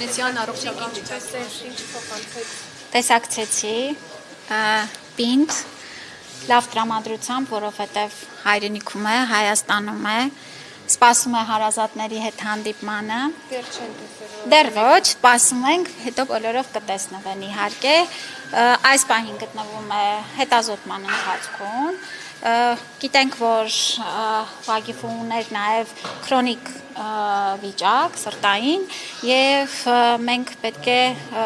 Հովհաննեսյան առողջական տեսակցեցի պինդ լավ տրամադրությամբ, որովհետև հայրենիքում է, Հայաստանում է, սպասում է հարազատների հետ հանդիպմանը, դեռ ոչ, սպասում ենք, հետո բոլորով կտեսնվեն իհարկե, այս պահին գտնվում է հետազոտման ընթացքում, գիտենք, որ Վագիֆը ուներ նաև քրոնիկ վիճակ, սրտային, և մենք պետք է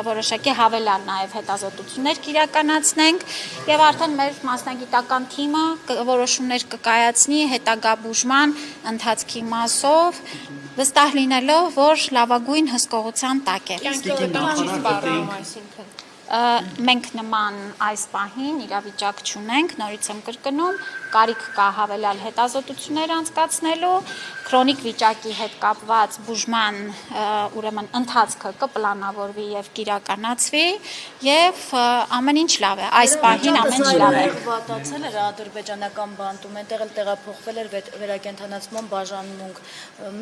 որոշակի հավելյալ նաև հետազոտություններ կիրականացնենք և արդեն մեր մասնագիտական թիմը որոշումներ կկայացնի հետագա բուժման ընթացքի մասով, վստահ լինելով, որ լավագույն հսկողության տակ է։ Մենք նման այս պահին իրավիճակ չունենք, նորից եմ կրկնում, կարիք կա հավելյալ հետազոտություններ անցկացնելու, քրոնիկ վիճակի հետ կապված բուժման ուրեմն ընթացքը կպլանավորվի և կիրականացվի և ամեն ինչ լավ է, այս պահին ամեն ինչ լավ է։ Վատացել էր ադրբեջանական բանտում, այնտեղ էլ տեղափոխվել էր վերակենդանացման բաժանմունք,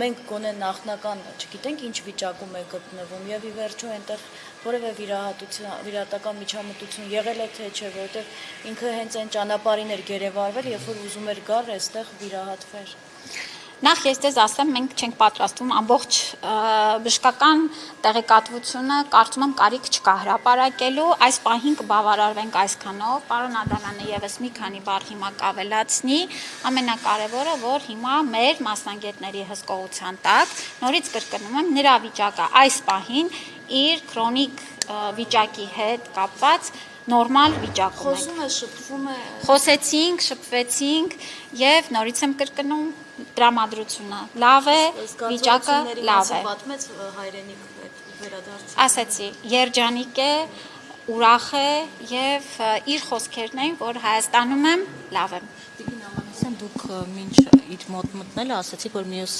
մենք գոնե նախնական չգիտենք ինչ վիճակում է գտնվում և ի վերջո այնտեղ որևէ վիրահատական միջամտություն եղել է թե չէ, որովհետև ինքը հենց այն ճանապարհին էր գերեվարվել, երբ որ ուզում էր գալ այստեղ վիրահատվեր։ Նախ ես ձեզ ասեմ, մենք չենք պատրաստվում ամբողջ բժշկական տեղեկատվությունը, կարծում եմ կարիք չկա հրապարակելու, այս պահին կբավարարվենք այսքանով, պարոն Ադամյանը ևս մի քանի բառ հիմա կավելացնի, ամենակարևորը, որ հիմա մեր մասնագետների հսկողության տակ, նորից կրկնում եմ, նրա վիճակը այս պահին իր քրոնիկ վիճակի հետ կապված նորմալ վիճակում ենք։ Խոսում է, շփվում է։ Խոսեցինք, շփվեցինք և նորից եմ կրկնում տրամադրությունը լավ է, վիճակը լավ է։ Պատմեց հայրենիք վերադարձ։ Ասեցի, երջանիկ է, ուրախ է և իր խոսքերն էին, որ Հայաստանում եմ, լավ եմ։ Դուք մինչ իր մոտ մտնելը ասացիք, որ մյուս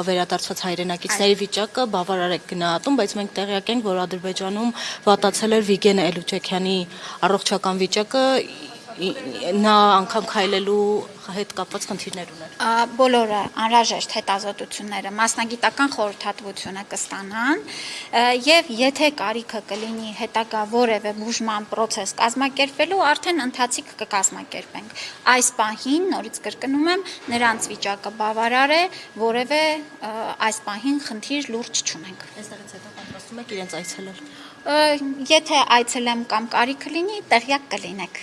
վերադարձած հայրենակիցների վիճակը բավարար եք գնահատում, բայց մենք տեղյակ ենք, որ Ադրբեջանում վատացել էր Վիգեն Էլուչեքյանի առողջական վիճակը, նա անգամ քայլելու հետ կապված խնդիրներ ուներ։ Բոլորը անհրաժեշտ հետազոտությունները մասնագիտական խորհրդատվությունը կստանան և եթե կարիքը կլինի հետագա որևէ բուժման պրոցես կազմակերպվելու, արդեն ընթացիկ կկազմակերպենք։ Այս պահին, նորից կրկնում եմ, նրանց վիճակը բավարար է, որևէ այս պահին խնդիր լուրջ չունենք։ Այստեղից հետո պատրաստում եք իրենց այցելել։ Եթե այցելեմ կամ կարիքը լինի, տեղյակ կլինեք։